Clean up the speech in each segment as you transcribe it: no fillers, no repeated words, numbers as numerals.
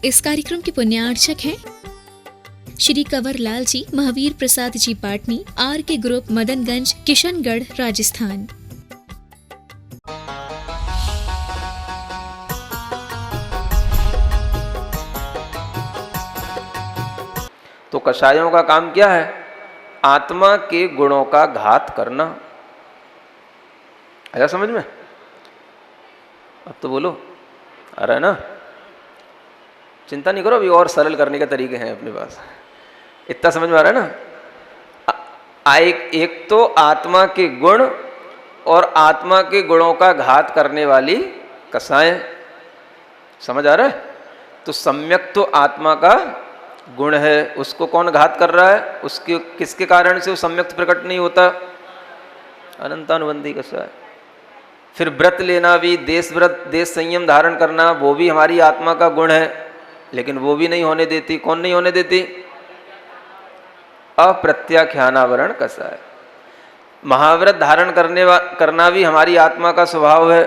इस कार्यक्रम के पुण्यार्चक हैं श्री कंवर लाल जी, महावीर प्रसाद जी पाटनी, आर के ग्रुप, मदनगंज, किशनगढ़, राजस्थान। तो कषायों का काम क्या है? आत्मा के गुणों का घात करना। आया समझ में? अब तो बोलो, आ रहा है ना? चिंता नहीं करो, अभी और सरल करने के तरीके हैं अपने पास। इतना समझ में आ रहा है ना? एक तो आत्मा के गुण और आत्मा के गुणों का घात करने वाली कसाएं। समझ आ रहा है? तो सम्यक तो आत्मा का गुण है, उसको कौन घात कर रहा है? उसके किसके कारण से वो सम्यक प्रकट नहीं होता? अनंतानुबंधी कसाय। फिर व्रत लेना भी, देश व्रत, देश संयम धारण करना, वो भी हमारी आत्मा का गुण है, लेकिन वो भी नहीं होने देती। कौन नहीं होने देती? अप्रत्याख्यानावरण कसाय। महाव्रत धारण करना भी हमारी आत्मा का स्वभाव है,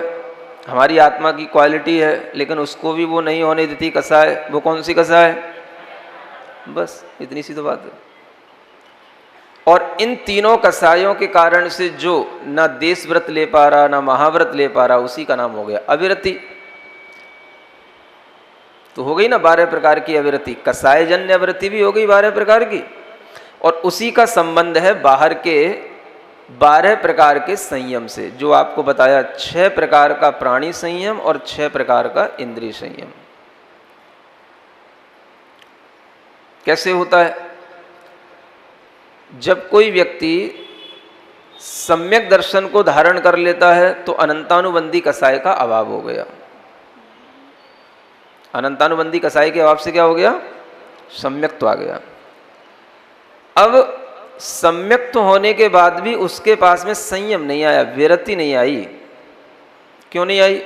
हमारी आत्मा की क्वालिटी है, लेकिन उसको भी वो नहीं होने देती कसाय। वो कौन सी कसाय? बस इतनी सी तो बात है। और इन तीनों कसायों के कारण से जो ना देश व्रत ले पा रहा, ना महाव्रत ले पा रहा, उसी का नाम हो गया अविरति। तो हो गई ना 12 प्रकार की अविरति। कसायजन्य अविरति भी हो गई 12 प्रकार की, और उसी का संबंध है बाहर के 12 प्रकार के संयम से, जो आपको बताया 6 प्रकार का प्राणी संयम और 6 प्रकार का इंद्रिय संयम। कैसे होता है? जब कोई व्यक्ति सम्यक दर्शन को धारण कर लेता है तो अनंतानुबंधी कसाय का अभाव हो गया। अनंतानुबंधी कसाय के अभाव से क्या हो गया? सम्यक तो आ गया। अब सम्यक तो होने के बाद भी उसके पास में संयम नहीं आया, विरति नहीं आई। क्यों नहीं आई?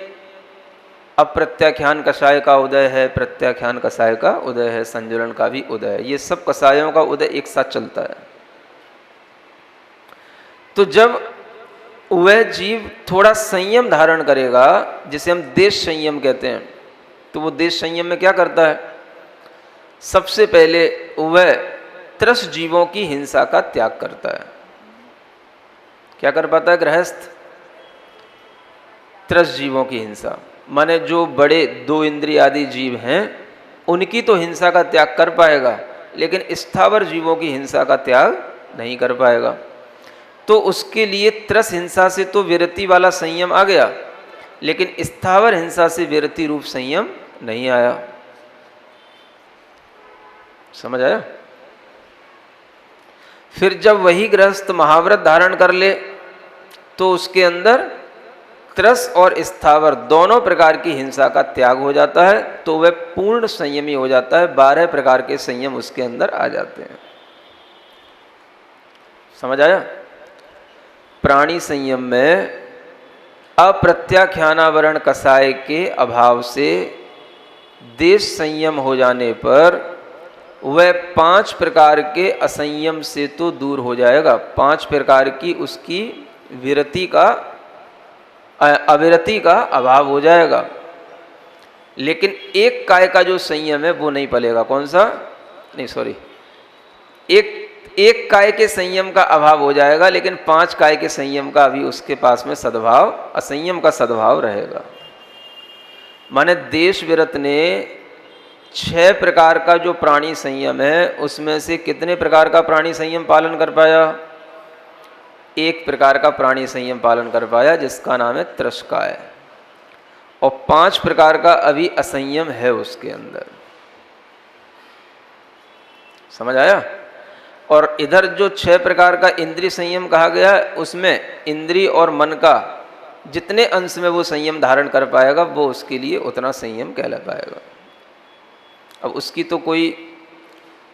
अब प्रत्याख्यान कषाय का उदय है, प्रत्याख्यान कषाय का उदय है, संजुलन का भी उदय है। ये सब कषायों का उदय एक साथ चलता है। तो जब वह जीव थोड़ा संयम धारण करेगा, जिसे हम देश संयम कहते हैं, तो वो देश संयम में क्या करता है? सबसे पहले वह त्रस जीवों की हिंसा का त्याग करता है। क्या कर पाता है गृहस्थ? त्रस जीवों की हिंसा, माने जो बड़े 2 इंद्रिय आदि जीव हैं उनकी तो हिंसा का त्याग कर पाएगा, लेकिन स्थावर जीवों की हिंसा का त्याग नहीं कर पाएगा। तो उसके लिए त्रस हिंसा से तो विरति वाला संयम आ गया, लेकिन स्थावर हिंसा से विरति रूप संयम नहीं आया। समझ आया? फिर जब वही गृहस्थ महाव्रत धारण कर ले तो उसके अंदर त्रस और स्थावर दोनों प्रकार की हिंसा का त्याग हो जाता है, तो वह पूर्ण संयमी हो जाता है। 12 प्रकार के संयम उसके अंदर आ जाते हैं। समझ आया? प्राणी संयम में अप्रत्याख्यानावरण कसाय के अभाव से देश संयम हो जाने पर वह 5 प्रकार के असंयम से तो दूर हो जाएगा। 5 प्रकार की उसकी विरति का, अविरति का अभाव हो जाएगा, लेकिन एक काय का जो संयम है वो नहीं पलेगा। कौन सा? नहीं, सॉरी, एक काय के संयम का अभाव हो जाएगा, लेकिन 5 काय के संयम का अभी उसके पास में सद्भाव, असंयम का सद्भाव रहेगा। माने देश विरत ने 6 प्रकार का जो प्राणी संयम है उसमें से कितने प्रकार का प्राणी संयम पालन कर पाया? 1 प्रकार का प्राणी संयम पालन कर पाया, जिसका नाम है त्रस्काय, और 5 प्रकार का अभी असंयम है उसके अंदर। समझ आया? और इधर जो 6 प्रकार का इंद्रिय संयम कहा गया, उसमें इंद्रिय और मन का जितने अंश में वो संयम धारण कर पाएगा वो उसके लिए उतना संयम कहला पाएगा। अब उसकी तो कोई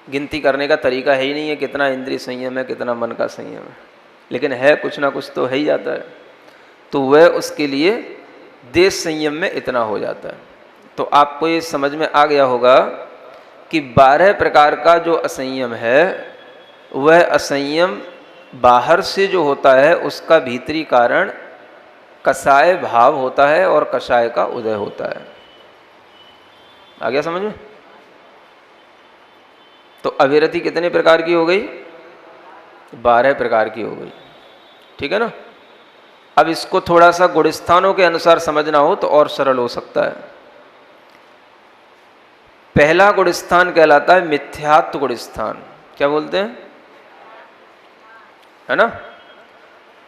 गिनती करने का तरीका है ही नहीं है, कितना इंद्रिय संयम है, कितना मन का संयम है, लेकिन है कुछ ना कुछ तो है ही जाता है। तो वह उसके लिए देश संयम में इतना हो जाता है। तो आपको ये समझ में आ गया होगा कि 12 प्रकार का जो असंयम है वह असंयम बाहर से जो होता है उसका भीतरी कारण कसाय भाव होता है और कषाय का उदय होता है। आ गया समझ में? तो अविरति कितने प्रकार की हो गई? 12 प्रकार की हो गई। ठीक है ना। अब इसको थोड़ा सा गुणस्थानों के अनुसार समझना हो तो और सरल हो सकता है। पहला गुणस्थान कहलाता है मिथ्यात्व गुणस्थान। क्या बोलते हैं? है ना।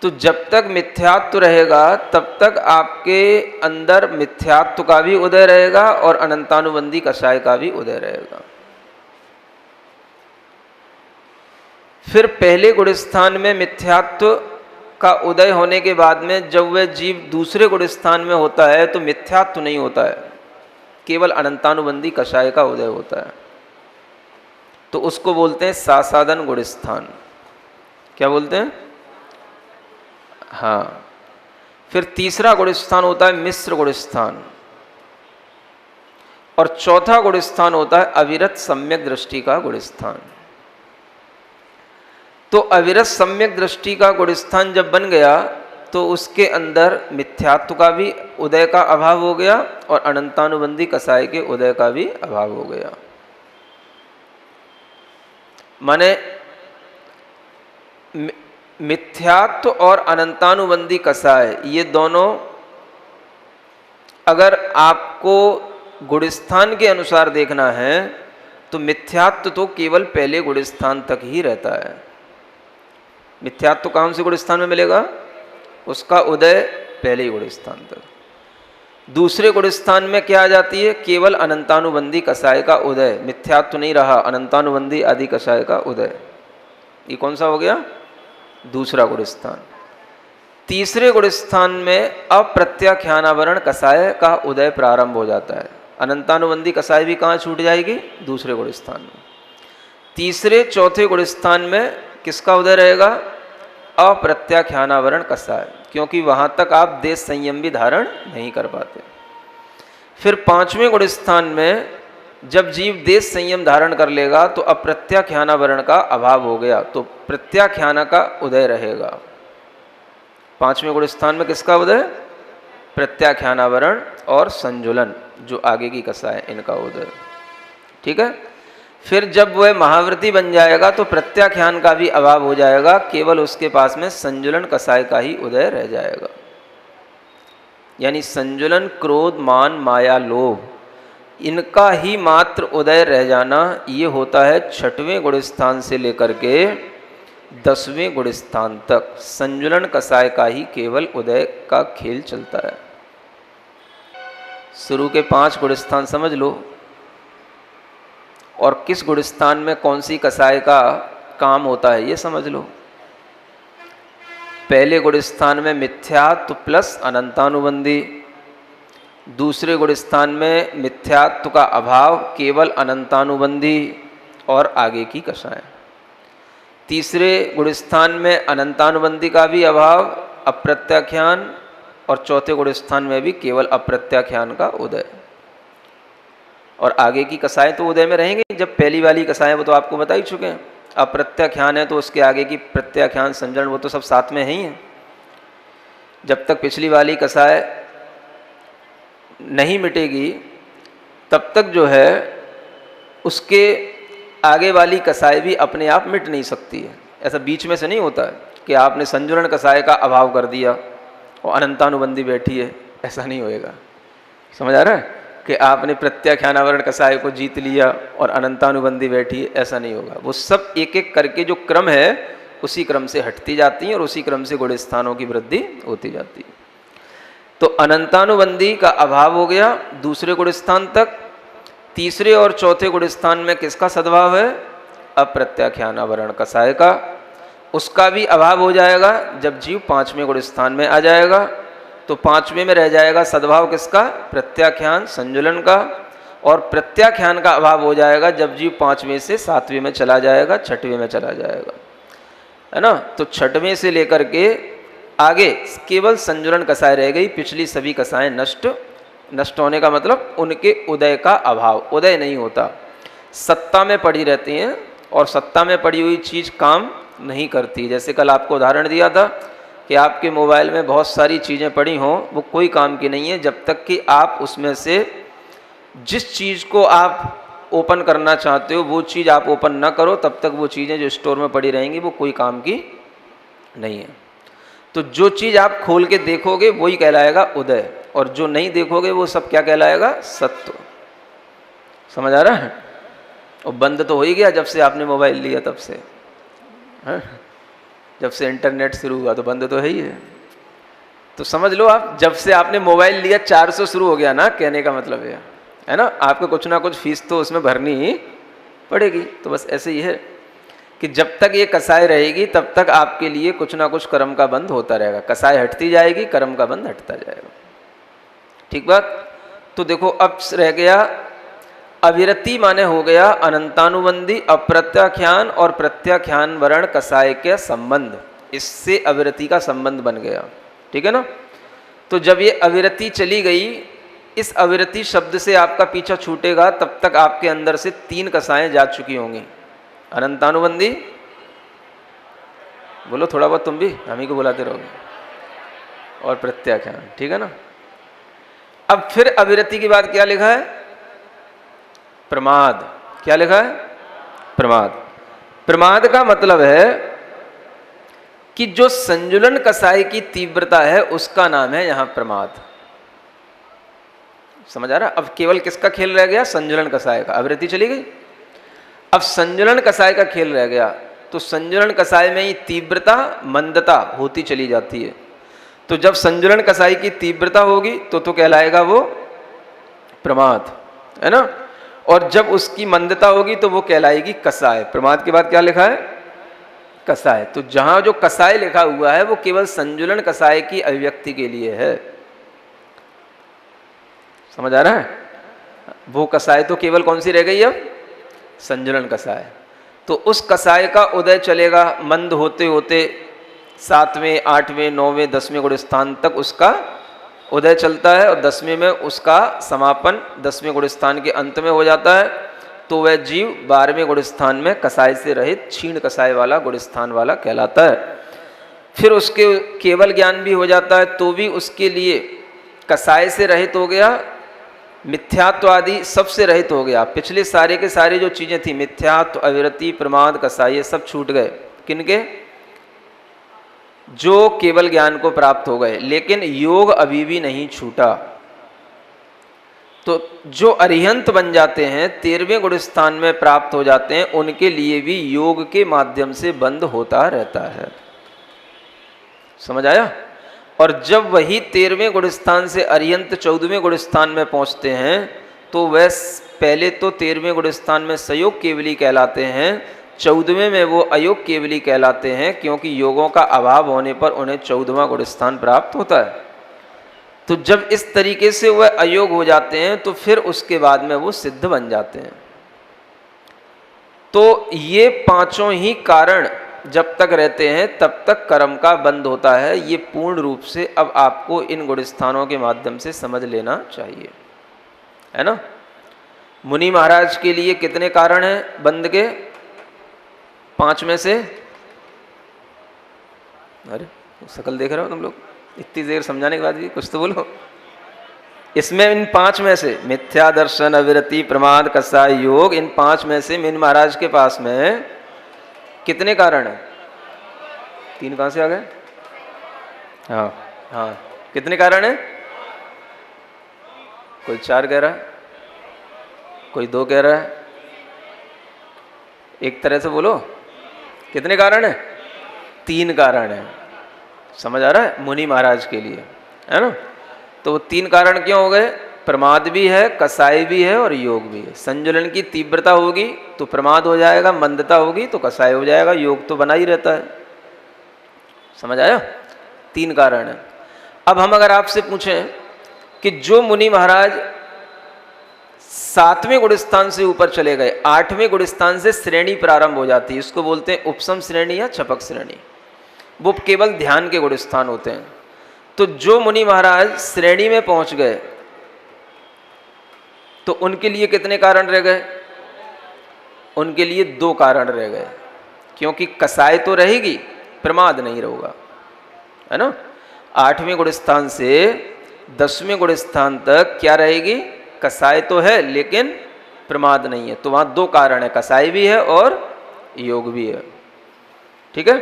तो जब तक मिथ्यात्व रहेगा तब तक आपके अंदर मिथ्यात्व का भी उदय रहेगा और अनंतानुबंधी कषाय का भी उदय रहेगा। फिर पहले गुणस्थान में मिथ्यात्व का उदय होने के बाद में जब वह जीव दूसरे गुणस्थान में होता है तो मिथ्यात्व नहीं होता है, केवल अनंतानुबंधी कषाय का उदय होता है। तो उसको बोलते हैं सासादन गुणस्थान। क्या बोलते हैं? हाँ। फिर तीसरा गुणस्थान होता है मिश्र गुणस्थान और चौथा गुणस्थान होता है अविरत सम्यक दृष्टि का गुणस्थान। तो अविरत सम्यक दृष्टि का गुणस्थान जब बन गया तो उसके अंदर मिथ्यात्व का भी उदय का अभाव हो गया और अनंतानुबंधी कषाय के उदय का भी अभाव हो गया। माने मिथ्यात्व और अनंतानुबंधी कषाय ये दोनों अगर आपको गुणस्थान के अनुसार देखना है तो मिथ्यात्व तो केवल पहले गुणस्थान तक ही रहता है। मिथ्यात्व कौन से गुणस्थान में मिलेगा? उसका उदय पहले ही गुणस्थान तक। दूसरे गुणस्थान में क्या आ जाती है? केवल अनंतानुबंधी कषाय का उदय। मिथ्यात्व नहीं रहा, अनंतानुबंधी आदि कषाय का उदय। ये कौन सा हो गया? दूसरा गुणस्थान। तीसरे गुणस्थान में अप्रत्याख्यानावरण कषाय का उदय प्रारंभ हो जाता है। अनंतानुबंधी कषाय भी कहाँ छूट जाएगी? दूसरे गुणस्थान में। तीसरे चौथे गुणस्थान में किसका उदय रहेगा? अप्रत्याख्यानावरण कषाय, क्योंकि वहां तक आप देश संयम भी धारण नहीं कर पाते। फिर पांचवें गुणस्थान में जब जीव देश संयम धारण कर लेगा तो अप्रत्याख्यानावरण का अभाव हो गया, तो प्रत्याख्यान का उदय रहेगा। पांचवें गुणस्थान में किसका उदय? प्रत्याख्यानावरण और संजुलन, जो आगे की कषाय, इनका उदय। ठीक है। फिर जब वह महावृत्ति बन जाएगा तो प्रत्याख्यान का भी अभाव हो जाएगा, केवल उसके पास में संजुलन कषाय का ही उदय रह जाएगा। यानी संजुलन, क्रोध, मान, माया, लोभ, इनका ही मात्र उदय रह जाना, ये होता है छठवें गुणस्थान से लेकर के 10वें गुणस्थान तक। संजुलन कषाय का ही केवल उदय का खेल चलता है। शुरू के 5 गुणस्थान समझ लो और किस गुणस्थान में कौन सी कषाय का काम होता है ये समझ लो। पहले गुणस्थान में मिथ्यात्व प्लस अनंतानुबंधी, दूसरे गुणस्थान में मिथ्यात्व का अभाव, केवल अनंतानुबंधी और आगे की कषाय। तीसरे गुणस्थान में अनंतानुबंधी का भी अभाव, अप्रत्याख्यान, और चौथे गुणस्थान में भी केवल अप्रत्याख्यान का उदय। और आगे की कषाय तो उदय में रहेंगे। जब पहली वाली कषाय वो तो आपको बता ही चुके हैं, अप्रत्याख्यान है तो उसके आगे की प्रत्याख्यान, संजरण, वो तो सब साथ में ही हैं। जब तक पिछली वाली कषाय नहीं मिटेगी तब तक जो है उसके आगे वाली कषाय भी अपने आप मिट नहीं सकती है। ऐसा बीच में से नहीं होता है कि आपने संजुलन कषाय का अभाव कर दिया और अनंतानुबंधी बैठी है, ऐसा नहीं होएगा। समझ आ रहा है कि आपने प्रत्याख्यानावरण कषाय को जीत लिया और अनंतानुबंधी बैठी है, ऐसा नहीं होगा। वो सब एक एक करके जो क्रम है उसी क्रम से हटती जाती हैं और उसी क्रम से गुणस्थानों की वृद्धि होती जाती है। तो अनंतानुबंधी का अभाव हो गया दूसरे गुणस्थान तक। तीसरे और चौथे गुणस्थान में किसका सद्भाव है? अप्रत्याख्यानावरण कषाय का। उसका भी अभाव हो जाएगा जब जीव 5वें गुणस्थान में आ जाएगा। तो 5वें में रह जाएगा सद्भाव किसका? प्रत्याख्यान, संजुलन का। और प्रत्याख्यान का अभाव हो जाएगा जब जीव 5वें से 7वें में चला जाएगा, 6वें में चला जाएगा, है ना। तो 6वें से लेकर के आगे केवल संजुलन कषाय रह गई। पिछली सभी कषाएं नष्ट होने का मतलब उनके उदय का अभाव, उदय नहीं होता, सत्ता में पड़ी रहती हैं और सत्ता में पड़ी हुई चीज़ काम नहीं करती। जैसे कल आपको उदाहरण दिया था कि आपके मोबाइल में बहुत सारी चीज़ें पड़ी हों, वो कोई काम की नहीं है जब तक कि आप उसमें से जिस चीज़ को आप ओपन करना चाहते हो वो चीज़ आप ओपन ना करो, तब तक वो चीज़ें जो स्टोर में पड़ी रहेंगी वो कोई काम की नहीं है। तो जो चीज़ आप खोल के देखोगे वही कहलाएगा उदय, और जो नहीं देखोगे वो सब क्या कहलाएगा? सत्व। समझ आ रहा है? और बंद तो हो ही गया जब से आपने मोबाइल लिया, तब से है? जब से इंटरनेट शुरू हुआ तो बंद तो है ही है। तो समझ लो आप, जब से आपने मोबाइल लिया 400 शुरू हो गया ना, कहने का मतलब है ना, आपको कुछ ना कुछ फीस तो उसमें भरनी ही पड़ेगी। तो बस ऐसे ही है कि जब तक ये कसाय रहेगी तब तक आपके लिए कुछ ना कुछ कर्म का बंध होता रहेगा। कसाय हटती जाएगी, कर्म का बंध हटता जाएगा। ठीक बात? तो देखो अब रह गया अविरति, माने हो गया अनंतानुबंधी, अप्रत्याख्यान और प्रत्याख्यान वर्ण कसाय के संबंध, इससे अविरति का संबंध बन गया। ठीक है ना? तो जब ये अविरति चली गई, इस अविरति शब्द से आपका पीछा छूटेगा, तब तक आपके अंदर से 3 कसाएं जा चुकी होंगी। अनंतानुबंधी, बोलो थोड़ा बहुत तुम भी, हम ही को बुलाते रहोगे, और प्रत्याख्यान। ठीक है ना? अब फिर अविरति के बाद क्या लिखा है? प्रमाद। क्या लिखा है? प्रमाद। प्रमाद का मतलब है कि जो संजुलन कसाय की तीव्रता है उसका नाम है यहां प्रमाद। समझ आ रहा? अब केवल किसका खेल रह गया? संजुलन कसाय का। अविरति चली गई, अब संजुलन कसाय का खेल रह गया। तो संजुलन कसाय में ही तीव्रता मंदता होती चली जाती है। तो जब संजुलन कसाय की तीव्रता होगी तो कहलाएगा वो प्रमाद, है ना? और जब उसकी मंदता होगी तो वो कहलाएगी कसाय। प्रमाद के बाद क्या लिखा है? कसाय। तो जहां जो कसाय लिखा हुआ है वो केवल संजुलन कसाय की अभिव्यक्ति के लिए है। समझ आ रहा है? वो कसाय तो केवल कौन सी रह गई अब? संजुलन कसाय। तो उस कसाय का उदय चलेगा मंद होते होते 7वें 8वें 9वें 10वें गुण स्थान तक उसका उदय चलता है, और 10वें में उसका समापन 10वें गुण स्थान के अंत में हो जाता है। तो वह जीव 12वें गुण स्थान में कसाय से रहित क्षीण कसाय वाला गुण स्थान वाला कहलाता है। फिर उसके केवल ज्ञान भी हो जाता है, तो भी उसके लिए कसाय से रहित हो गया, मिथ्यात्व आदि सबसे रहित हो गया। पिछले सारे के सारे जो चीजें थी, मिथ्यात्व, अविरति, प्रमाद, कसाय, ये सब छूट गए। किनके? जो केवल ज्ञान को प्राप्त हो गए, लेकिन योग अभी भी नहीं छूटा। तो जो अरिहंत बन जाते हैं, 13वें गुण स्थान में प्राप्त हो जाते हैं, उनके लिए भी योग के माध्यम से बंद होता रहता है। समझ आया? और जब वही 13वें गुण स्थान से अरिहंत 14वें गुण स्थान में पहुंचते हैं, तो वह पहले तो 13वें गुण स्थान में सयोग केवली कहलाते हैं, 14वें में वो अयोग केवली कहलाते हैं, क्योंकि योगों का अभाव होने पर उन्हें 14वां गुण स्थान प्राप्त होता है। तो जब इस तरीके से वह अयोग हो जाते हैं तो फिर उसके बाद में वो सिद्ध बन जाते हैं। तो ये पांचों ही कारण जब तक रहते हैं तब तक कर्म का बंध होता है। ये पूर्ण रूप से अब आपको इन गुण स्थानों के माध्यम से समझ लेना चाहिए, है ना? मुनि महाराज के लिए कितने कारण हैं बंध के? 5 में से, अरे शकल देख रहे हो तुम लोग, इतनी देर समझाने के बाद भी कुछ तो बोलो। इसमें इन 5 में से मिथ्या दर्शन, अविरति, प्रमाद, कसाय, योग, इन 5 में से मुनि महाराज के पास में कितने कारण हैं? 3 कहां से आ गए? हाँ, कितने कारण हैं? कोई 4 कह रहा है, कोई 2 कह रहा है। एक तरह से बोलो, कितने कारण हैं? 3 कारण हैं। समझ आ रहा है? मुनि महाराज के लिए, है ना? तो वो 3 कारण क्यों हो गए? प्रमाद भी है, कसाय भी है और योग भी है। संजुलन की तीव्रता होगी तो प्रमाद हो जाएगा, मंदता होगी तो कसाय हो जाएगा, योग तो बना ही रहता है। समझ आया? 3 कारण है। अब हम अगर आपसे पूछें कि जो मुनि महाराज 7वें गुण स्थान से ऊपर चले गए, 8वें गुण स्थान से श्रेणी प्रारंभ हो जाती है, इसको बोलते हैं उपसम श्रेणी या छपक श्रेणी। वो केवल ध्यान के गुण स्थान होते हैं। तो जो मुनि महाराज श्रेणी में पहुंच गए तो उनके लिए कितने कारण रह गए? उनके लिए 2 कारण रह गए, क्योंकि कसाय तो रहेगी, प्रमाद नहीं रहेगा, है ना? 8वें गुण स्थान से 10वें गुण स्थान तक क्या रहेगी? कसाय तो है लेकिन प्रमाद नहीं है। तो वहां दो कारण है, कसाई भी है और योग भी है। ठीक है।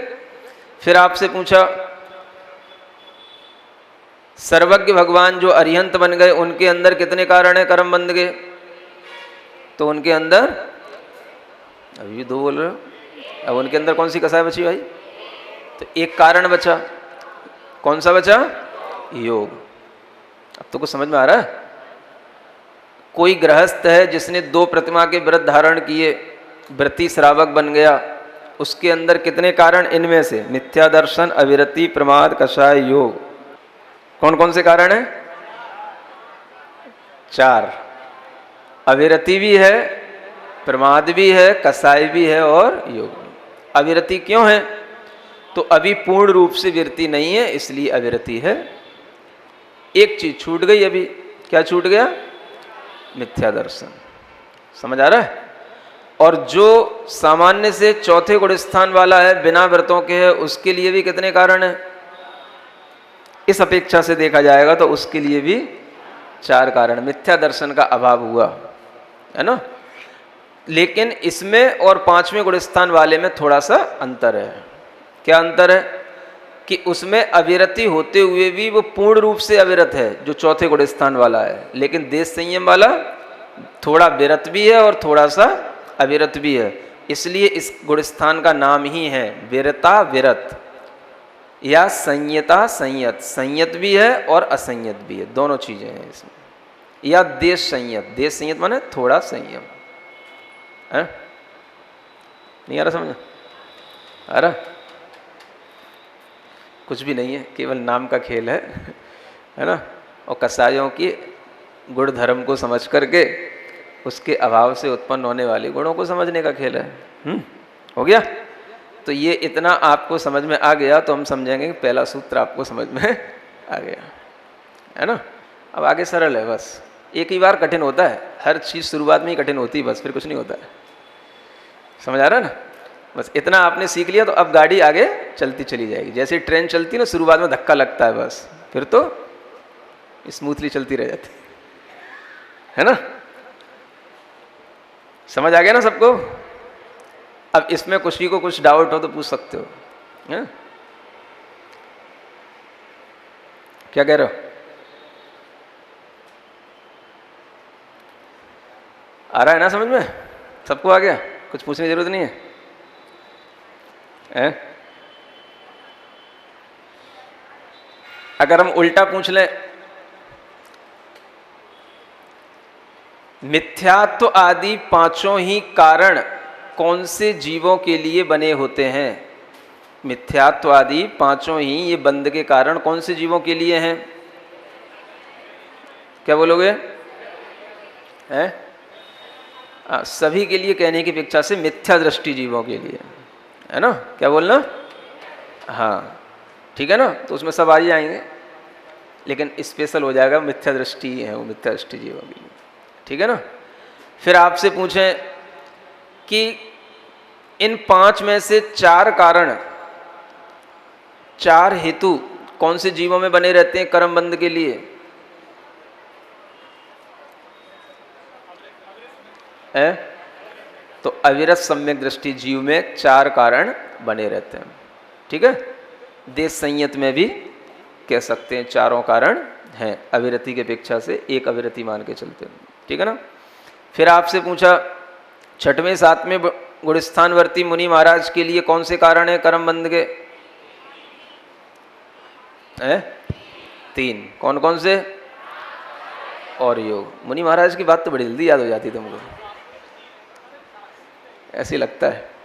फिर आपसे पूछा सर्वज्ञ भगवान जो अरिहंत बन गए उनके अंदर कितने कारण है कर्म बंध के? तो उनके अंदर, अभी भी दो बोल रहे हो, अब उनके अंदर कौन सी कसाई बची भाई? तो एक कारण बचा, कौन सा बचा? योग। अब तो कुछ समझ में आ रहा है? कोई गृहस्थ है जिसने 2 प्रतिमा के व्रत धारण किए, व्रती श्रावक बन गया, उसके अंदर कितने कारण? इनमें से मिथ्या दर्शन, अविरति, प्रमाद, कषाय, योग। कौन कौन से कारण हैं? 4। अविरति भी है, प्रमाद भी है, कसाय भी है और योग भी। अविरति क्यों है? तो अभी पूर्ण रूप से विरति नहीं है, इसलिए अविरति है। एक चीज छूट गई अभी, क्या छूट गया? मिथ्या दर्शन। समझ आ रहा है? और जो सामान्य से चौथे गुण स्थान वाला है, बिना व्रतों के है, उसके लिए भी कितने कारण है? इस अपेक्षा से देखा जाएगा तो उसके लिए भी 4 कारण। मिथ्या दर्शन का अभाव हुआ, है ना। लेकिन इसमें और 5वें गुण स्थान वाले में थोड़ा सा अंतर है। क्या अंतर है? कि उसमें अविरति होते हुए भी वो पूर्ण रूप से अविरत है, जो चौथे गुण स्थान वाला है। लेकिन देश संयम वाला थोड़ा विरत भी है और थोड़ा सा अविरत भी है, इसलिए इस गुण स्थान का नाम ही है विरता विरत या संयता संयत। संयत भी है और असंयत भी है, दोनों चीजें हैं इसमें। या देश संयत, देश संयत माने थोड़ा संयम है। नहीं आ रहा समझ? आ रहा? कुछ भी नहीं है, केवल नाम का खेल है ना। और कसाइयों की गुण धर्म को समझ करके उसके अभाव से उत्पन्न होने वाले गुणों को समझने का खेल है। हो गया? तो ये इतना आपको समझ में आ गया तो हम समझेंगे कि पहला सूत्र आपको समझ में आ गया, है ना। अब आगे सरल है, बस एक ही बार कठिन होता है, हर चीज़ शुरुआत में ही कठिन होती है, बस फिर कुछ नहीं होता है। समझ आ रहा है ना? बस इतना आपने सीख लिया तो अब गाड़ी आगे चलती चली जाएगी। जैसे ट्रेन चलती है ना, शुरुआत में धक्का लगता है, बस फिर तो स्मूथली चलती रह जाती है ना। समझ आ गया ना सबको? अब इसमें किसी को कुछ डाउट हो तो पूछ सकते हो, है? क्या कह रहे हो? आ रहा है ना समझ में? सबको आ गया? कुछ पूछने की जरूरत नहीं है, है? अगर हम उल्टा पूछ लें, मिथ्यात्व आदि 5 ही कारण कौन से जीवों के लिए बने होते हैं? मिथ्यात्व आदि 5 ही ये बंध के कारण कौन से जीवों के लिए हैं? क्या बोलोगे? हैं? सभी के लिए कहने की अपेक्षा से मिथ्या दृष्टि जीवों के लिए, है ना। क्या बोलना? हाँ ठीक है ना। तो उसमें सब आ ही जाएंगे, लेकिन स्पेशल हो जाएगा मिथ्या दृष्टि है, वो मिथ्या दृष्टि जीवों के लिए, ठीक है ना। फिर आपसे पूछें कि इन 5 में से 4 कारण, 4 हेतु कौन से जीवों में बने रहते हैं कर्म बंध के लिए? है? तो अविरत सम्यक दृष्टि जीव में 4 कारण बने रहते हैं, ठीक है। देश संयत में भी कह सकते हैं 4 कारण हैं, अविरति के अपेक्षा से एक अविरति मान के चलते हैं, ठीक है ना। फिर आपसे पूछा 6वें 7वें गुणस्थानवर्ती मुनि महाराज के लिए कौन से कारण है कर्म बंध के? 3। कौन कौन से? और योग। मुनि महाराज की बात तो बड़ी जल्दी याद हो जाती तुमको, ऐसे लगता है?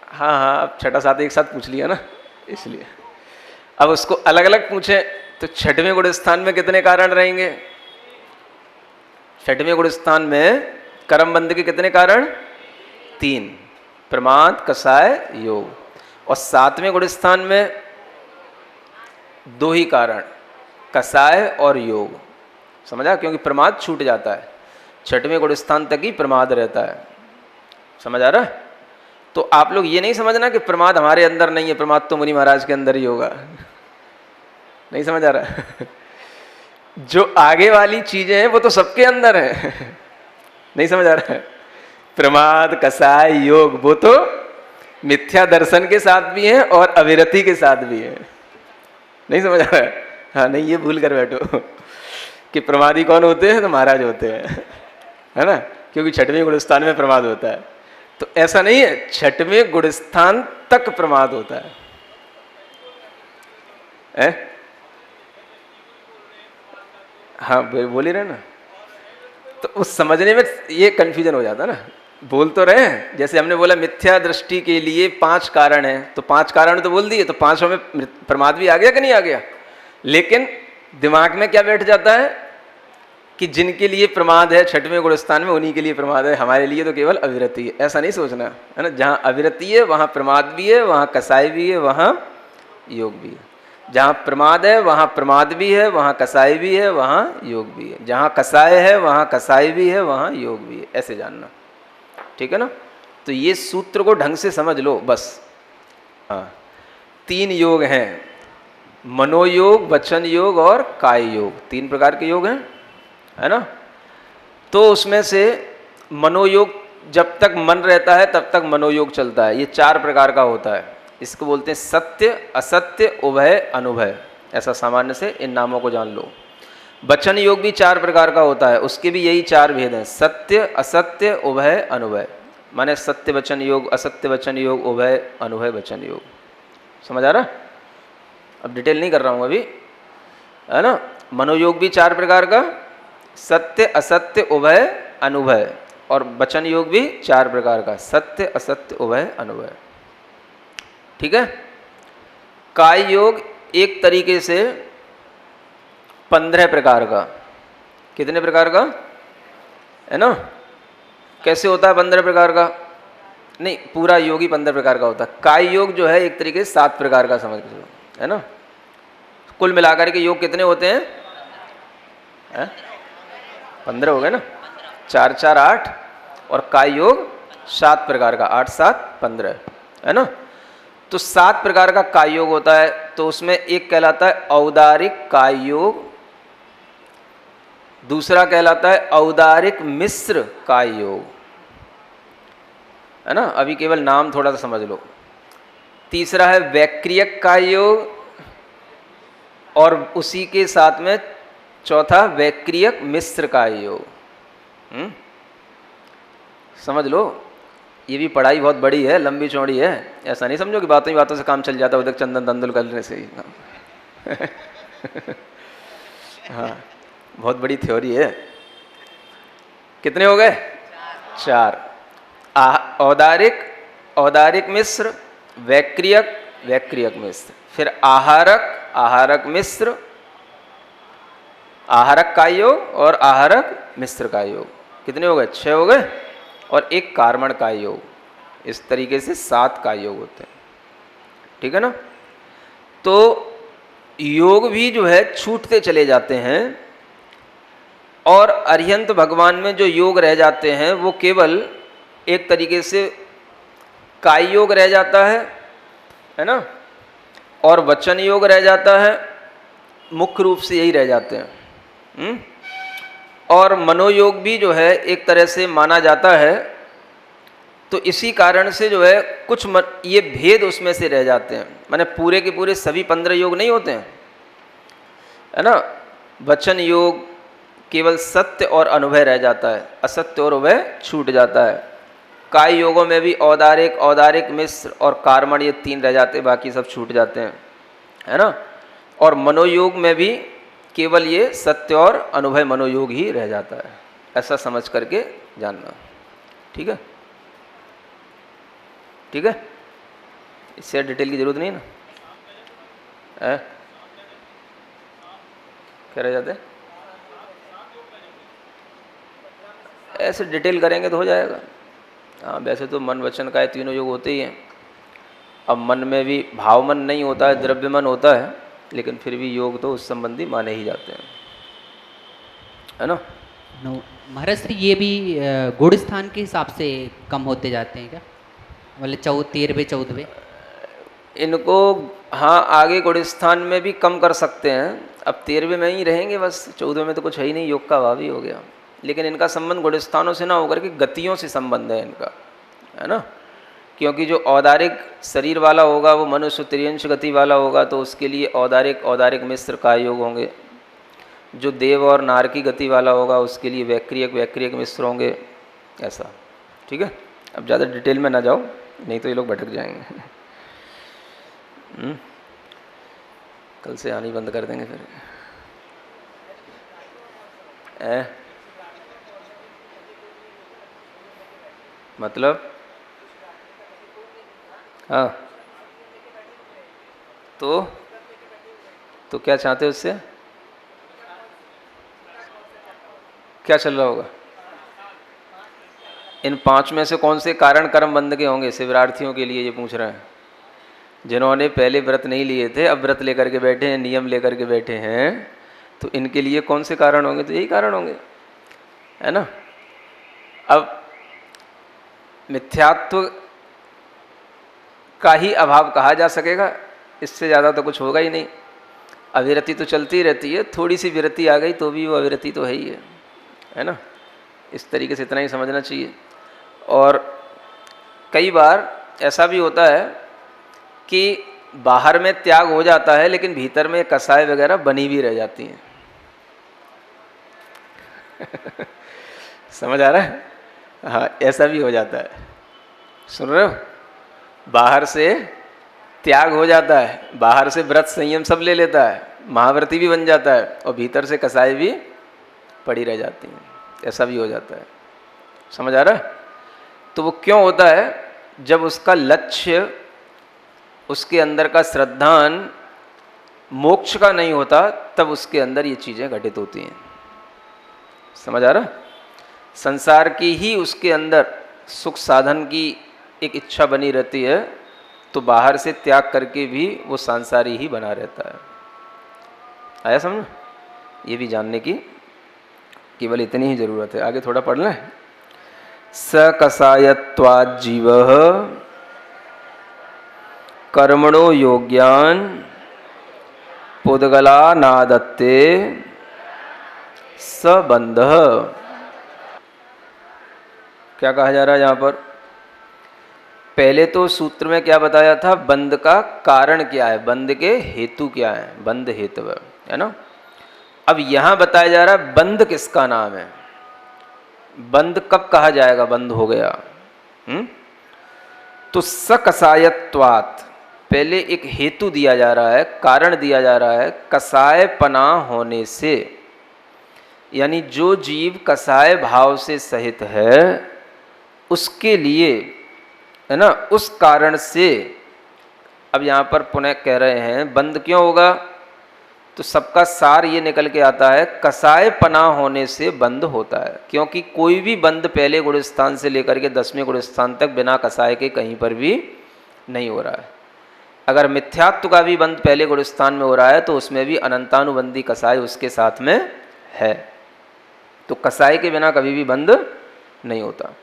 हाँ हाँ, अब 6 7 एक साथ पूछ लिया ना, इसलिए अब उसको अलग अलग पूछे तो 6वें गुण स्थान में कितने कारण रहेंगे? 6वें गुण स्थान में कर्म बंध के कितने कारण? 3, प्रमाद, कसाय, योग। और 7वें गुण स्थान में 2 ही कारण, कसाय और योग। समझा? क्योंकि प्रमाद छूट जाता है, 6वें गुण स्थान तक ही प्रमाद रहता है। समझ आ रहा है? तो आप लोग ये नहीं समझना कि प्रमाद हमारे अंदर नहीं है, प्रमाद तो मुनि महाराज के अंदर ही होगा। नहीं समझ आ रहा है? जो आगे वाली चीजें हैं वो तो सबके अंदर है। नहीं समझ आ रहा है? प्रमाद, कसाय, योग वो तो मिथ्या दर्शन के साथ भी है और अविरति के साथ भी है। नहीं समझ आ रहा है? हाँ, नहीं ये भूल कर बैठो कि प्रमादी कौन होते हैं? तो महाराज होते हैं, है ना, क्योंकि छठवें गुणस्थान में प्रमाद होता है। तो ऐसा नहीं है, छठवें गुणस्थान तक प्रमाद होता है, हाँ बोल ही रहे ना। तो उस समझने में ये कंफ्यूजन हो जाता ना। बोल तो रहे हैं, जैसे हमने बोला मिथ्या दृष्टि के लिए 5 कारण हैं, तो 5 कारण तो बोल दिए, तो 5 में प्रमाद भी आ गया कि नहीं आ गया? लेकिन दिमाग में क्या बैठ जाता है कि जिनके लिए प्रमाद है छठवें गुणस्थान में, उन्हीं के लिए प्रमाद है, हमारे लिए तो केवल अविरति है। ऐसा नहीं सोचना, है ना। जहाँ अविरति है वहाँ प्रमाद भी है, वहाँ कसाय भी है, वहाँ योग भी है। जहाँ प्रमाद है वहाँ प्रमाद भी है, वहाँ कसाय भी है, वहाँ योग भी है। जहाँ कसाय है वहाँ कसाय भी है, वहाँ योग भी है। ऐसे जानना, ठीक है ना। तो ये सूत्र को ढंग से समझ लो बस। हाँ, 3 योग हैं, मनोयोग, वचन योग और काय योग। 3 प्रकार के योग हैं, है ना। तो उसमें से मनोयोग, जब तक मन रहता है तब तक मनोयोग चलता है। ये 4 प्रकार का होता है। इसको बोलते हैं सत्य, असत्य, उभय, अनुभय। ऐसा सामान्य से इन नामों को जान लो। वचन योग भी 4 प्रकार का होता है, उसके भी यही 4 भेद हैं, सत्य, असत्य, उभय, अनुभय। माने सत्य वचन योग, असत्य वचन योग, उभय अनुभय वचन योग। समझ आ रहा? अब डिटेल नहीं कर रहा हूँ अभी, है ना। मनोयोग भी 4 प्रकार का, सत्य, असत्य, उभय, अनुभय। और वचन योग भी 4 प्रकार का, सत्य, असत्य, उभय, अनुभय। ठीक है। काय योग एक तरीके से 15 प्रकार का। कितने प्रकार का? है ना। कैसे होता है 15 प्रकार का? नहीं, पूरा योग ही 15 प्रकार का होता है। काय योग जो है एक तरीके से 7 प्रकार का समझ के चलो, है ना। कुल मिलाकर के योग कितने होते हैं? 15 हो गए ना। 4 4 8 और काय योग 7 प्रकार का, 8 7 15, है ना। तो 7 प्रकार का काय योग होता है। तो उसमें एक कहलाता है औदारिक काय योग, दूसरा कहलाता है औदारिक मिश्र काय योग, है ना। अभी केवल नाम थोड़ा सा समझ लो। तीसरा है वैक्रियक काय योग, और उसी के साथ में चौथा वैक्रियक मिश्र काय योग। समझ लो, ये भी पढ़ाई बहुत बड़ी है, लंबी चौड़ी है। ऐसा नहीं समझो कि बातों ही बातों से काम चल जाता है, उदक चंदन तंदुल करने से ही। हाँ, बहुत बड़ी थ्योरी है। कितने हो गए? 4। औदारिक, औदारिक मिश्र, वैक्रियक, वैक्रियक मिश्र, फिर आहारक, आहारक मिश्र, आहारक का योग और आहारक मिश्र का योग। कितने हो गए? 6 हो गए। और एक कार्मण का योग। इस तरीके से 7 का योग होते हैं, ठीक है ना। तो योग भी जो है छूटते चले जाते हैं, और अरिहंत भगवान में जो योग रह जाते हैं वो केवल एक तरीके से काय योग रह जाता है ना, और वचन योग रह जाता है। मुख्य रूप से यही रह जाते हैं। और मनोयोग भी जो है एक तरह से माना जाता है। तो इसी कारण से जो है कुछ ये भेद उसमें से रह जाते हैं। माने पूरे के पूरे सभी 15 योग नहीं होते हैं, है ना। वचन योग केवल सत्य और अनुभय रह जाता है, असत्य और उभय छूट जाता है। काय योगों में भी औदारिक, औदारिक मिश्र और कार्मण, ये 3 रह जाते हैं, बाकी सब छूट जाते हैं, है ना। और मनोयोग में भी केवल ये सत्य और अनुभय मनोयोग ही रह जाता है। ऐसा समझ करके जानना, ठीक है। ठीक है, इससे डिटेल की जरूरत नहीं ना है? क्या रह जाते हैं? ऐसे डिटेल करेंगे तो हो जाएगा। हाँ, वैसे तो मन वचन काय तीनों योग होते ही हैं। अब मन में भी भाव मन नहीं होता है, द्रव्य मन होता है, लेकिन फिर भी योग तो उस संबंधी माने ही जाते हैं, है ना। महाराज श्री ये भी गुण स्थान के हिसाब से कम होते जाते हैं क्या? मतलब 13वें 14वें इनको, हाँ, आगे गुण स्थान में भी कम कर सकते हैं। अब 13वें में ही रहेंगे बस, 14वें में तो कुछ है ही नहीं, योग का अभाव ही हो गया। लेकिन इनका संबंध गुण स्थानों से ना होकर के गतियों से संबंध है इनका, है ना। क्योंकि जो औदारिक शरीर वाला होगा वो मनुष्य त्रियंश गति वाला होगा, तो उसके लिए औदारिक मिश्र का योग होंगे। जो देव और नार की गति वाला होगा उसके लिए वैक्रियक मिश्र होंगे, ऐसा। ठीक है, अब ज़्यादा डिटेल में ना जाओ, नहीं तो ये लोग भटक जाएंगे। कल से आनी बंद कर देंगे फिर। मतलब हाँ, तो क्या चाहते हो उससे? क्या चल रहा होगा? इन 5 में से कौन से कारण कर्म बंध के होंगे? शिवरार्थियों के लिए ये पूछ रहे हैं, जिन्होंने पहले व्रत नहीं लिए थे, अब व्रत लेकर के बैठे हैं, नियम लेकर के बैठे हैं, तो इनके लिए कौन से कारण होंगे? तो यही कारण होंगे, है ना। अब मिथ्यात्व का ही अभाव कहा जा सकेगा, इससे ज़्यादा तो कुछ होगा ही नहीं। अविरति तो चलती रहती है, थोड़ी सी विरति आ गई तो भी वो अविरति तो है ही है ना। इस तरीके से इतना ही समझना चाहिए। और कई बार ऐसा भी होता है कि बाहर में त्याग हो जाता है लेकिन भीतर में कसाय वगैरह बनी भी रह जाती हैं। समझ आ रहा है? हाँ, ऐसा भी हो जाता है। सुन रहे हो? बाहर से त्याग हो जाता है, बाहर से व्रत संयम सब ले लेता है, महाव्रती भी बन जाता है, और भीतर से कसाई भी पड़ी रह जाती हैं। ऐसा भी हो जाता है। समझ आ रहा है? तो वो क्यों होता है? जब उसका लक्ष्य, उसके अंदर का श्रद्धान मोक्ष का नहीं होता, तब उसके अंदर ये चीज़ें घटित होती हैं। समझ आ रहा है? संसार की ही उसके अंदर सुख साधन की एक इच्छा बनी रहती है, तो बाहर से त्याग करके भी वो सांसारी ही बना रहता है। आया समझ? ये भी जानने की केवल इतनी ही जरूरत है। आगे थोड़ा पढ़ लें। सकसायत्वात् जीवः कर्मणो योग्यान पुद्गला नादत्ते सबंधः। क्या कहा जा रहा है यहाँ पर? पहले तो सूत्र में क्या बताया था? बंध का कारण क्या है, बंध के हेतु क्या है, बंध हेतु है ना। अब यहाँ बताया जा रहा है बंध किसका नाम है, बंध कब कहा जाएगा बंध हो गया। तो सकसायत्वात् पहले एक हेतु दिया जा रहा है, कारण दिया जा रहा है, कसाय पना होने से, यानी जो जीव कसाय भाव से सहित है उसके लिए, है ना, उस कारण से। अब यहाँ पर पुनः कह रहे हैं बंध क्यों होगा, तो सबका सार ये निकल के आता है कसाय पना होने से बंध होता है। क्योंकि कोई भी बंध पहले गुण स्थान से लेकर के 10वें गुण स्थान तक बिना कसाय के कहीं पर भी नहीं हो रहा है। अगर मिथ्यात्व का भी बंध पहले गुण स्थान में हो रहा है तो उसमें भी अनंतानुबंधी कसाय उसके साथ में है, तो कसाय के बिना कभी भी बंध नहीं होता।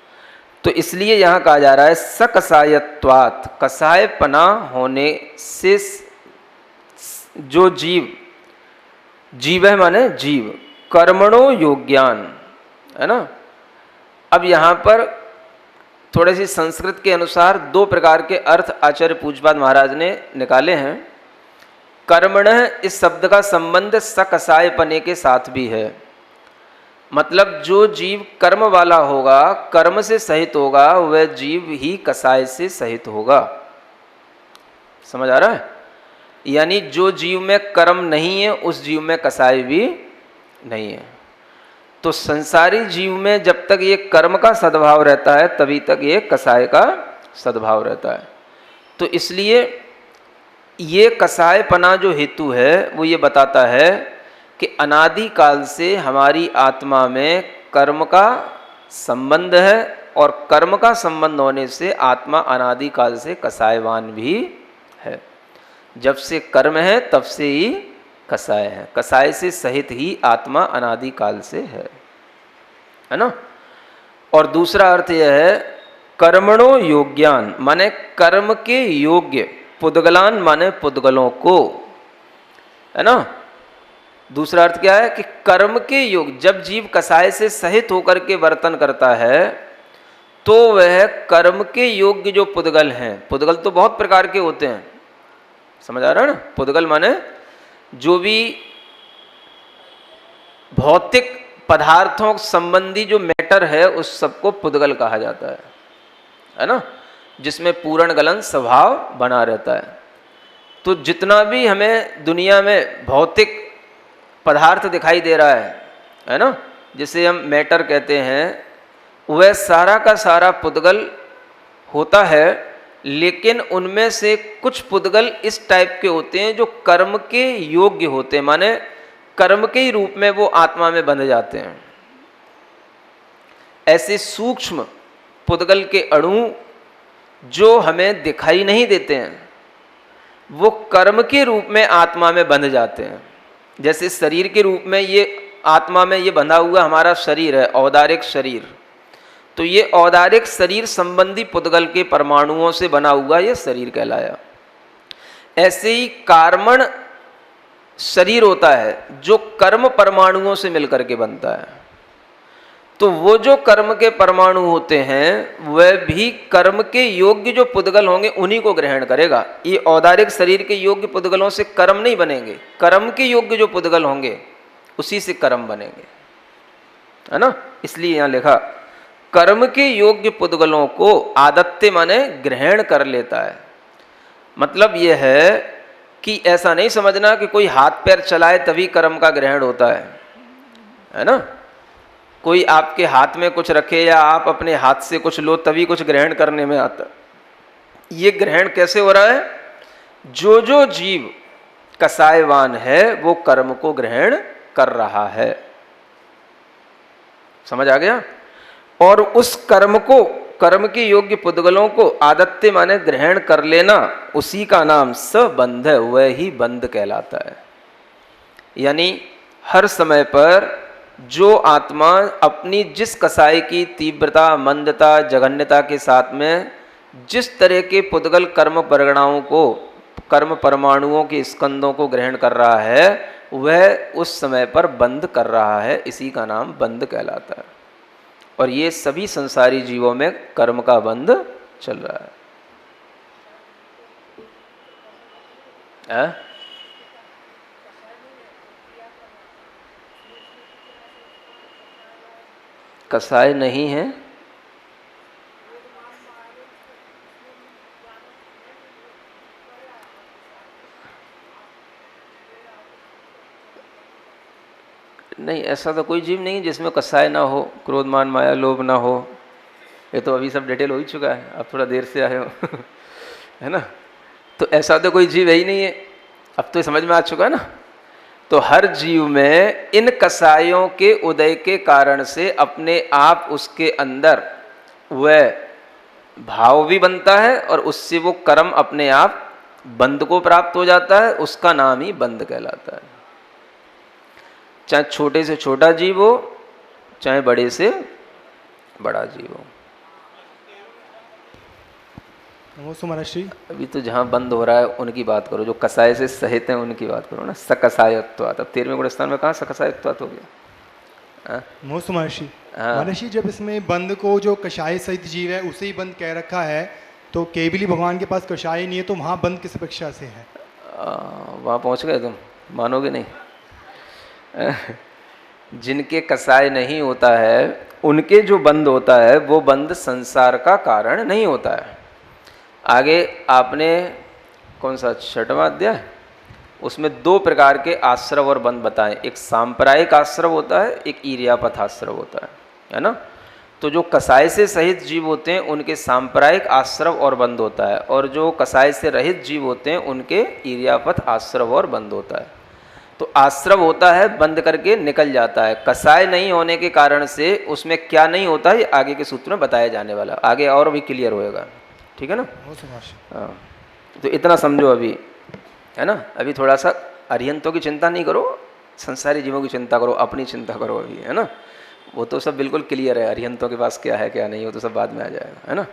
तो इसलिए यहाँ कहा जा रहा है सकसायत्वात्, कसाय पना होने से जो जीव, जीव है माने जीव, कर्मणो योग्यान, है ना। अब यहाँ पर थोड़े सी संस्कृत के अनुसार 2 प्रकार के अर्थ आचार्य पूज्यपाद महाराज ने निकाले हैं। कर्मणः इस शब्द का संबंध सकसायपने के साथ भी है। मतलब जो जीव कर्म वाला होगा, कर्म से सहित होगा, वह जीव ही कसाय से सहित होगा। समझ आ रहा है? यानी जो जीव में कर्म नहीं है उस जीव में कसाय भी नहीं है। तो संसारी जीव में जब तक ये कर्म का सद्भाव रहता है तभी तक ये कसाय का सद्भाव रहता है। तो इसलिए ये कसायपना जो हेतु है वो ये बताता है कि अनादि काल से हमारी आत्मा में कर्म का संबंध है, और कर्म का संबंध होने से आत्मा अनादि काल से कसायवान भी है। जब से कर्म है तब से ही कसाय है, कसाय से सहित ही आत्मा अनादि काल से है ना। और दूसरा अर्थ यह है कर्मणो योग्यान, माने कर्म के योग्य, पुद्गलान माने पुद्गलों को, है ना। दूसरा अर्थ क्या है कि कर्म के योग, जब जीव कसाय से सहित होकर के वर्तन करता है तो वह कर्म के योग्य जो पुद्गल हैं, पुद्गल तो बहुत प्रकार के होते हैं, समझ आ रहा है ना। पुद्गल माने जो भी भौतिक पदार्थों संबंधी जो मैटर है उस सबको पुद्गल कहा जाता है ना, जिसमें पूर्ण गलन स्वभाव बना रहता है। तो जितना भी हमें दुनिया में भौतिक पदार्थ दिखाई दे रहा है ना, जिसे हम मैटर कहते हैं, वह सारा का सारा पुद्गल होता है, लेकिन उनमें से कुछ पुद्गल इस टाइप के होते हैं जो कर्म के योग्य होते हैं, माने कर्म के ही रूप में वो आत्मा में बंध जाते हैं। ऐसे सूक्ष्म पुद्गल के अणु जो हमें दिखाई नहीं देते हैं वो कर्म के रूप में आत्मा में बंध जाते हैं। जैसे शरीर के रूप में ये आत्मा में ये बंधा हुआ हमारा शरीर है, औदारिक शरीर, तो ये औदारिक शरीर संबंधी पुद्गल के परमाणुओं से बना हुआ ये शरीर कहलाया। ऐसे ही कार्मण शरीर होता है जो कर्म परमाणुओं से मिलकर के बनता है। तो वो जो कर्म के परमाणु होते हैं वह भी कर्म के योग्य जो पुद्गल होंगे उन्हीं को ग्रहण करेगा। ये औदारिक शरीर के योग्य पुद्गलों से कर्म नहीं बनेंगे, कर्म के योग्य जो पुद्गल होंगे उसी से कर्म बनेंगे, है ना। इसलिए यहाँ लिखा कर्म के योग्य पुद्गलों को आदत्य माने ग्रहण कर लेता है। मतलब यह है कि ऐसा नहीं समझना कि कोई हाथ पैर चलाए तभी कर्म का ग्रहण होता है ना। कोई आपके हाथ में कुछ रखे या आप अपने हाथ से कुछ लो तभी कुछ ग्रहण करने में आता। ये ग्रहण कैसे हो रहा है? जो जो जीव कसायवान है वो कर्म को ग्रहण कर रहा है, समझ आ गया। और उस कर्म को, कर्म के योग्य पुद्गलों को आदत्य माने ग्रहण कर लेना, उसी का नाम सबंध है, वह ही बंध कहलाता है। यानी हर समय पर जो आत्मा अपनी जिस कसाई की तीव्रता, मंदता, जघन्यता के साथ में जिस तरह के पुद्गल कर्म परिगणाओं को, कर्म परमाणुओं के स्कंदों को ग्रहण कर रहा है, वह उस समय पर बंध कर रहा है, इसी का नाम बंध कहलाता है। और ये सभी संसारी जीवों में कर्म का बंध चल रहा है। कसाय नहीं है, नहीं, ऐसा तो कोई जीव नहीं जिसमें कसाय ना हो, क्रोध मान माया लोभ ना हो। ये तो अभी सब डिटेल हो ही चुका है, आप थोड़ा देर से आए हो है ना। तो ऐसा तो कोई जीव है ही नहीं है, अब तो समझ में आ चुका है ना। तो हर जीव में इन कसायों के उदय के कारण से अपने आप उसके अंदर वह भाव भी बनता है और उससे वो कर्म अपने आप बंध को प्राप्त हो जाता है, उसका नाम ही बंध कहलाता है। चाहे छोटे से छोटा जीव हो, चाहे बड़े से बड़ा जीव हो। नमस्ते महर्षि। अभी तो जहाँ बंद हो रहा है उनकी बात करो, जो कसाय से सहित हैं उनकी बात करो ना। सकसायत्वात्, अब 13वें गुणस्थान में कहाँ सकसायत्वात् हो गया? नमस्ते महर्षि। महर्षि, जब इसमें बंद को जो कषाय सहित जीव है उसे ही बंद कह रखा है, तो केवली भगवान के पास कषाय नहीं है, तो वहाँ बंद किस अपेक्षा से है? वहाँ पहुँच गए तुम, मानोगे नहीं। जिनके कसाय नहीं होता है उनके जो बंद होता है वो बंद संसार का कारण नहीं होता है। आगे आपने कौन सा 6वां अध्याय, उसमें 2 प्रकार के आश्रव और बंद बताएं। एक सांप्रदायिक आश्रव होता है, एक ईर्यापथ आश्रव होता है ना। तो जो कसाय से सहित जीव होते हैं उनके सांप्रदायिक आश्रव और बंद होता है, और जो कसाय से रहित जीव होते हैं उनके ईर्यापथ आश्रव और बंद होता है। तो आश्रव होता है बंद करके निकल जाता है, कसाय नहीं होने के कारण से उसमें क्या नहीं होता है आगे के सूत्र में बताया जाने वाला, आगे और भी क्लियर होएगा, ठीक है ना। हाँ, तो इतना समझो अभी, है ना। अभी थोड़ा सा अरिहंतों की चिंता नहीं करो, संसारी जीवों की चिंता करो, अपनी चिंता करो अभी, है ना। वो तो सब बिल्कुल क्लियर है, अरिहंतों के पास क्या है क्या नहीं, वो तो सब बाद में आ जाएगा, है ना।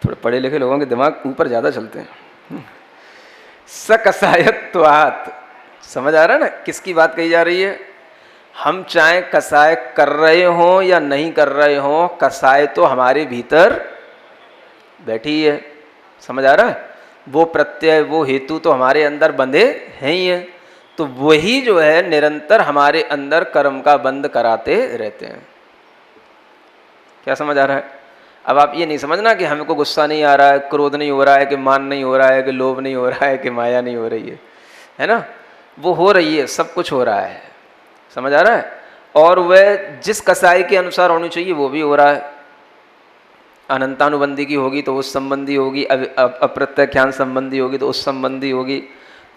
थोड़े पढ़े लिखे लोगों के दिमाग ऊपर ज़्यादा चलते हैं। सकसायत्वात्, समझ आ रहा है ना किसकी बात कही जा रही है? हम चाहे कसाय कर रहे हों या नहीं कर रहे हों, कसाय तो हमारे भीतर बैठी है। समझ आ रहा है? वो प्रत्यय, वो हेतु तो हमारे अंदर बंधे हैं ही हैं। तो वही जो है निरंतर हमारे अंदर कर्म का बंध कराते रहते हैं। क्या समझ आ रहा है? अब आप ये नहीं समझना कि हमको गुस्सा नहीं आ रहा है, क्रोध नहीं हो रहा है, कि मान नहीं हो रहा है, कि लोभ नहीं हो रहा है, कि माया नहीं हो रही है ना? वो हो रही है, सब कुछ हो रहा है। समझ आ रहा है? और वह जिस कसाई के अनुसार होनी चाहिए वो भी हो रहा है। अनंतानुबंधी की होगी तो उस संबंधी होगी, अप्रत्याख्यान संबंधी होगी तो उस संबंधी होगी।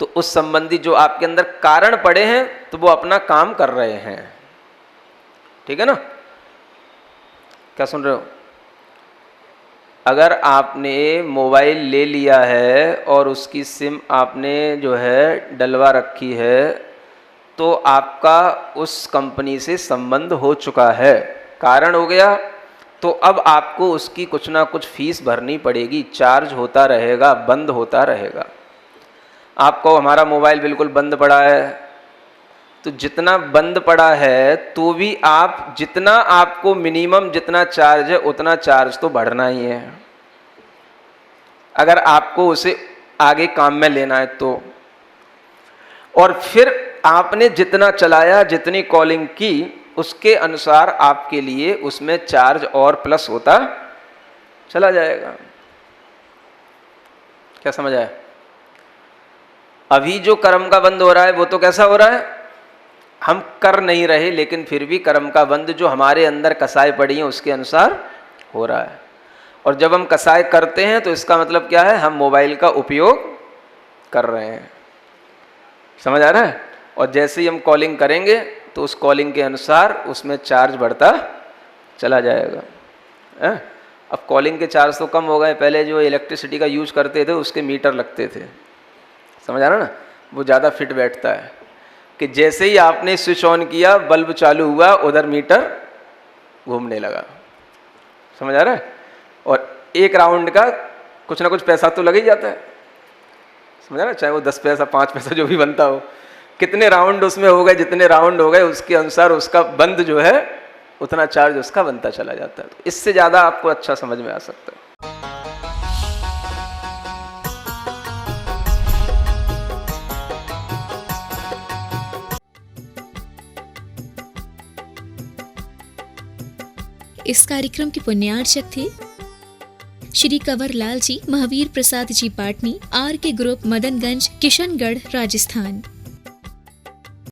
तो उस संबंधी जो आपके अंदर कारण पड़े हैं तो वो अपना काम कर रहे हैं। ठीक है ना? क्या सुन रहे हो? अगर आपने मोबाइल ले लिया है और उसकी सिम आपने जो है डलवा रखी है तो आपका उस कंपनी से संबंध हो चुका है, कारण हो गया। तो अब आपको उसकी कुछ ना कुछ फीस भरनी पड़ेगी, चार्ज होता रहेगा, बंद होता रहेगा। आपको हमारा मोबाइल बिल्कुल बंद पड़ा है तो जितना बंद पड़ा है तो भी आप जितना आपको मिनिमम जितना चार्ज है उतना चार्ज तो बढ़ना ही है, अगर आपको उसे आगे काम में लेना है तो। और फिर आपने जितना चलाया, जितनी कॉलिंग की, उसके अनुसार आपके लिए उसमें चार्ज और प्लस होता चला जाएगा। क्या समझ आया? अभी जो कर्म का बंध हो रहा है वो तो कैसा हो रहा है? हम कर नहीं रहे लेकिन फिर भी कर्म का बंध जो हमारे अंदर कसाई पड़ी है उसके अनुसार हो रहा है। और जब हम कसाई करते हैं तो इसका मतलब क्या है? हम मोबाइल का उपयोग कर रहे हैं। समझ आ रहा है? और जैसे ही हम कॉलिंग करेंगे तो उस कॉलिंग के अनुसार उसमें चार्ज बढ़ता चला जाएगा। अब कॉलिंग के चार्ज तो कम हो गए, पहले जो इलेक्ट्रिसिटी का यूज करते थे उसके मीटर लगते थे। समझ आ रहा ना? वो ज़्यादा फिट बैठता है कि जैसे ही आपने स्विच ऑन किया, बल्ब चालू हुआ, उधर मीटर घूमने लगा। समझ आ रहा है? और एक राउंड का कुछ ना कुछ पैसा तो लग ही जाता है। समझ आ रहा है? चाहे वो 10 पैसा 5 पैसा जो भी बनता हो, कितने राउंड उसमें हो गए, जितने राउंड हो गए उसके अनुसार उसका बंद जो है उतना चार्ज उसका बनता चला जाता है। तो इससे ज़्यादा आपको अच्छा समझ में आ सकता है। इस कार्यक्रम के पुण्यार्चक थे श्री कंवर लाल जी, महावीर प्रसाद जी पाटनी, आर के ग्रुप, मदनगंज, किशनगढ़, राजस्थान।